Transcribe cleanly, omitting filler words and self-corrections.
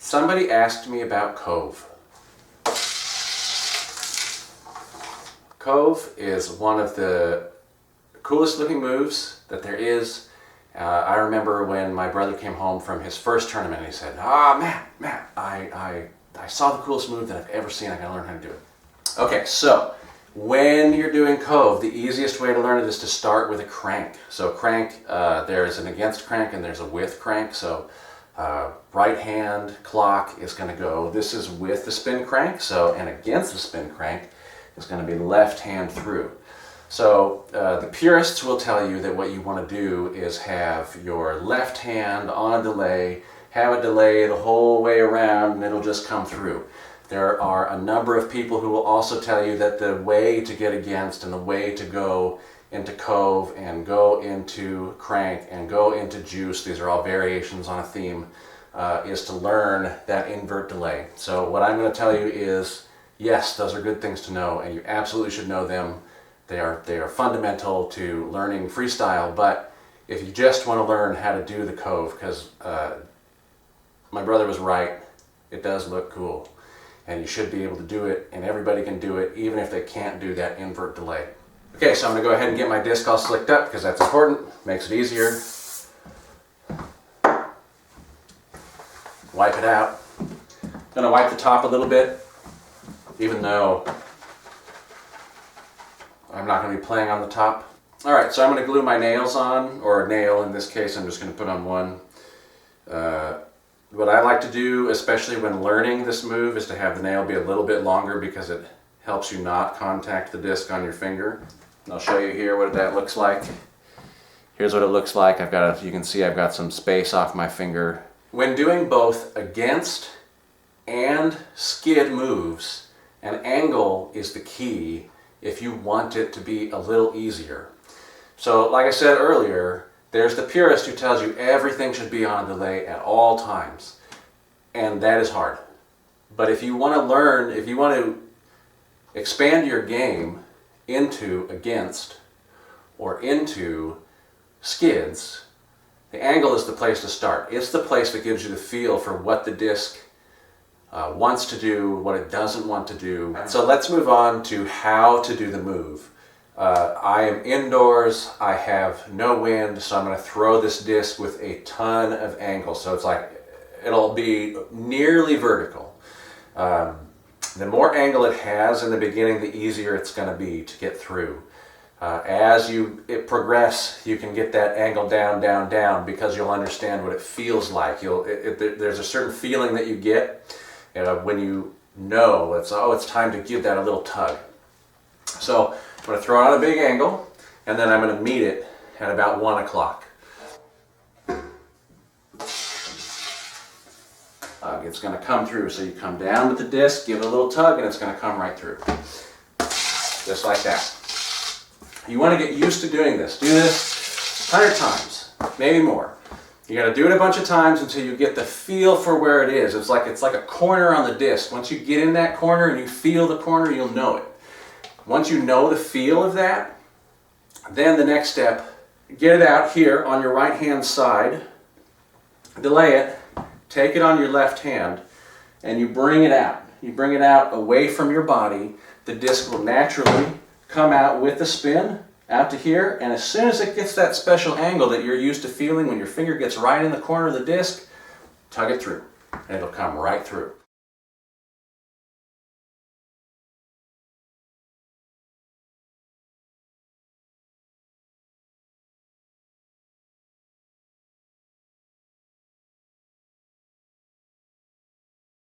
Somebody asked me about Cove. Cove is one of the coolest looking moves that there is. I remember when my brother came home from his first tournament and he said, Matt, I saw the coolest move that I've ever seen. I gotta learn how to do it. Okay, so when you're doing Cove, the easiest way to learn it is to start with a crank. So crank, there's an against crank and there's a with crank. So right hand clock is going to go, this is with the spin crank, so, and against the spin crank is going to be left hand through. So the purists will tell you that what you want to do is have your left hand on a delay, have a delay the whole way around, and it'll just come through. There are a number of people who will also tell you that the way to get against and the way to go into Cove and go into crank and go into juice, these are all variations on a theme, is to learn that invert delay. So what I'm going to tell you is, yes, those are good things to know and you absolutely should know them. They are fundamental to learning freestyle, but if you just want to learn how to do the Cove, because my brother was right, it does look cool. And you should be able to do it, and everybody can do it, even if they can't do that invert delay. Okay, so I'm going to go ahead and get my disc all slicked up, because that's important, makes it easier. Wipe it out. I'm going to wipe the top a little bit, even though I'm not going to be playing on the top. Alright, so I'm going to glue my nails on, or a nail in this case, I'm just going to put on one. What I like to do, especially when learning this move, is to have the nail be a little bit longer because it helps you not contact the disc on your finger. And I'll show you here what that looks like. Here's what it looks like. You can see I've got some space off my finger. When doing both against and skid moves, an angle is the key if you want it to be a little easier. So like I said earlier, there's the purist who tells you everything should be on a delay at all times, and that is hard. But if you want to learn, if you want to expand your game into against or into skids, the angle is the place to start. It's the place that gives you the feel for what the disc wants to do, what it doesn't want to do. So let's move on to how to do the move. I am indoors, I have no wind, so I'm going to throw this disc with a ton of angle. So it's like, it'll be nearly vertical. The more angle it has in the beginning, the easier it's going to be to get through. As it progress, you can get that angle down, down, down, because you'll understand what it feels like. There's a certain feeling that you get when you know, it's time to give that a little tug. So I'm going to throw out a big angle, and then I'm going to meet it at about 1 o'clock. It's going to come through, so you come down with the disc, give it a little tug, and it's going to come right through. Just like that. You want to get used to doing this. Do this 100 times, maybe more. You got to do it a bunch of times until you get the feel for where it is. It's like a corner on the disc. Once you get in that corner and you feel the corner, you'll know it. Once you know the feel of that, then the next step, get it out here on your right hand side, delay it, take it on your left hand, and you bring it out. You bring it out away from your body. The disc will naturally come out with the spin out to here, and as soon as it gets that special angle that you're used to feeling when your finger gets right in the corner of the disc, tug it through, and it'll come right through.